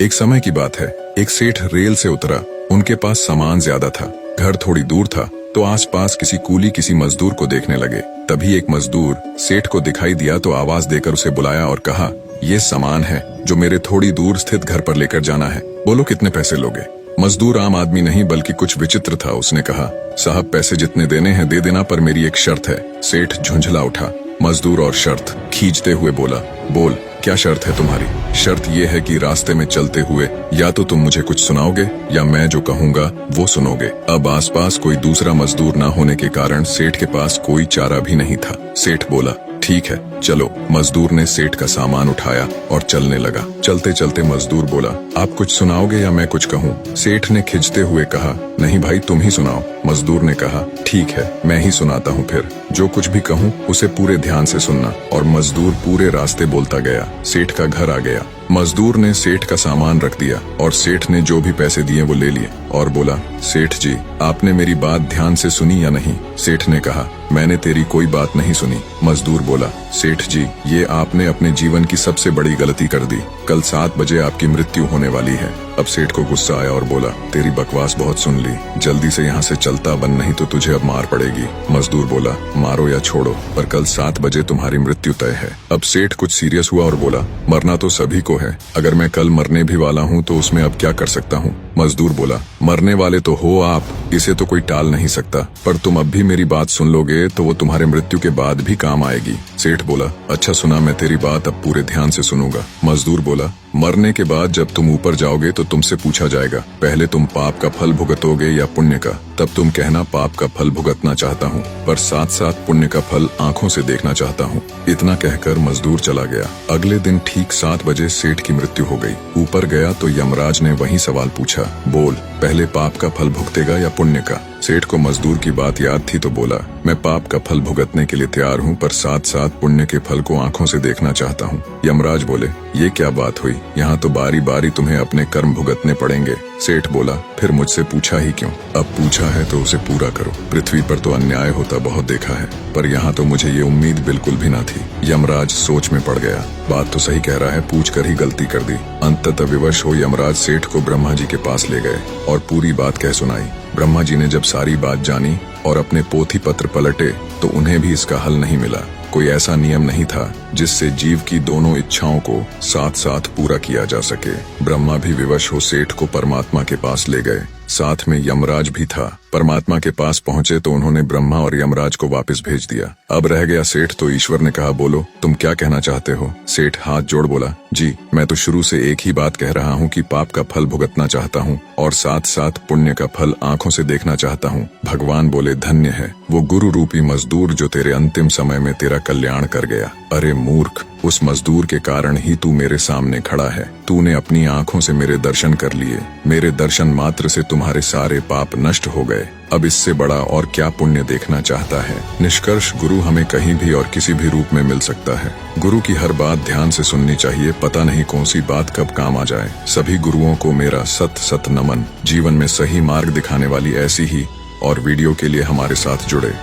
एक समय की बात है, एक सेठ रेल से उतरा। उनके पास सामान ज्यादा था, घर थोड़ी दूर था, तो आसपास किसी कूली किसी मजदूर को देखने लगे। तभी एक मजदूर सेठ को दिखाई दिया तो आवाज देकर उसे बुलाया और कहा, ये सामान है जो मेरे थोड़ी दूर स्थित घर पर लेकर जाना है, बोलो कितने पैसे लोगे। मजदूर आम आदमी नहीं बल्कि कुछ विचित्र था। उसने कहा, साहब पैसे जितने देने हैं दे देना, पर मेरी एक शर्त है। सेठ झुंझला उठा। मजदूर और शर्त खींचते हुए बोला, बोल क्या शर्त है तुम्हारी। शर्त यह है कि रास्ते में चलते हुए या तो तुम मुझे कुछ सुनाओगे या मैं जो कहूंगा वो सुनोगे। अब आसपास कोई दूसरा मजदूर न होने के कारण सेठ के पास कोई चारा भी नहीं था। सेठ बोला, ठीक है चलो। मजदूर ने सेठ का सामान उठाया और चलने लगा। चलते चलते मजदूर बोला, आप कुछ सुनाओगे या मैं कुछ कहूँ। सेठ ने खिंचते हुए कहा, नहीं भाई तुम ही सुनाओ। मजदूर ने कहा, ठीक है मैं ही सुनाता हूँ, फिर जो कुछ भी कहूँ उसे पूरे ध्यान से सुनना। और मजदूर पूरे रास्ते बोलता गया। सेठ का घर आ गया। मजदूर ने सेठ का सामान रख दिया और सेठ ने जो भी पैसे दिए वो ले लिए और बोला, सेठ जी आपने मेरी बात ध्यान से सुनी या नहीं। सेठ ने कहा, मैंने तेरी कोई बात नहीं सुनी। मजदूर बोला, सेठ जी ये आपने अपने जीवन की सबसे बड़ी गलती कर दी। कल 7 बजे आपकी मृत्यु होने वाली है। अब सेठ को गुस्सा आया और बोला, तेरी बकवास बहुत सुन ली, जल्दी से यहाँ से चलता बन, नहीं तो तुझे अब मार पड़ेगी। मजदूर बोला, मारो या छोड़ो पर कल 7 बजे तुम्हारी मृत्यु तय है। अब सेठ कुछ सीरियस हुआ और बोला, मरना तो सभी को है, अगर मैं कल मरने भी वाला हूँ तो उसमें अब क्या कर सकता हूँ। मजदूर बोला, मरने वाले तो हो आप, इसे तो कोई टाल नहीं सकता, पर तुम अब भी मेरी बात सुन लोगे तो वो तुम्हारे मृत्यु के बाद भी काम आएगी। सेठ बोला, अच्छा सुना, मैं तेरी बात अब पूरे ध्यान से सुनूंगा। मजदूर बोला, मरने के बाद जब तुम ऊपर जाओगे तो तुमसे पूछा जाएगा, पहले तुम पाप का फल भुगतोगे या पुण्य का। तब तुम कहना पाप का फल भुगतना चाहता हूँ, पर साथ साथ पुण्य का फल आंखों से देखना चाहता हूँ। इतना कहकर मजदूर चला गया। अगले दिन ठीक 7 बजे सेठ की मृत्यु हो गई। ऊपर गया तो यमराज ने वही सवाल पूछा, बोल पहले पाप का फल भुगतेगा या पुण्य का। सेठ को मजदूर की बात याद थी तो बोला, मैं पाप का फल भुगतने के लिए तैयार हूँ, पर साथ साथ पुण्य के फल को आंखों से देखना चाहता हूँ। यमराज बोले, ये क्या बात हुई, यहाँ तो बारी बारी तुम्हें अपने कर्म भुगतने पड़ेंगे। सेठ बोला, फिर मुझसे पूछा ही क्यों, अब पूछा है तो उसे पूरा करो। पृथ्वी पर तो अन्याय होता बहुत देखा है, पर यहाँ तो मुझे ये उम्मीद बिल्कुल भी न थी। यमराज सोच में पड़ गया, बात तो सही कह रहा है, पूछ कर ही गलती कर दी। अंततः विवश हो यमराज सेठ को ब्रह्मा जी के पास ले गए और पूरी बात कह सुनाई। ब्रह्मा जी ने जब सारी बात जानी और अपने पोथी पत्र पलटे तो उन्हें भी इसका हल नहीं मिला। कोई ऐसा नियम नहीं था जिससे जीव की दोनों इच्छाओं को साथ साथ पूरा किया जा सके। ब्रह्मा भी विवश हो सेठ को परमात्मा के पास ले गए, साथ में यमराज भी था। परमात्मा के पास पहुंचे तो उन्होंने ब्रह्मा और यमराज को वापस भेज दिया। अब रह गया सेठ, तो ईश्वर ने कहा, बोलो तुम क्या कहना चाहते हो। सेठ हाथ जोड़ बोला, जी मैं तो शुरू से एक ही बात कह रहा हूँ कि पाप का फल भुगतना चाहता हूँ और साथ साथ पुण्य का फल आंखों से देखना चाहता हूँ। भगवान बोले, धन्य है वो गुरु रूपी मजदूर जो तेरे अंतिम समय में तेरा कल्याण कर गया। अरे मूर्ख, उस मजदूर के कारण ही तू मेरे सामने खड़ा है। तूने अपनी आंखों से मेरे दर्शन कर लिए, मेरे दर्शन मात्र से तुम्हारे सारे पाप नष्ट हो गए। अब इससे बड़ा और क्या पुण्य देखना चाहता है। निष्कर्ष, गुरु हमें कहीं भी और किसी भी रूप में मिल सकता है। गुरु की हर बात ध्यान से सुननी चाहिए, पता नहीं कौन सी बात कब काम आ जाए। सभी गुरुओं को मेरा सत सत नमन। जीवन में सही मार्ग दिखाने वाली ऐसी ही और वीडियो के लिए हमारे साथ जुड़े।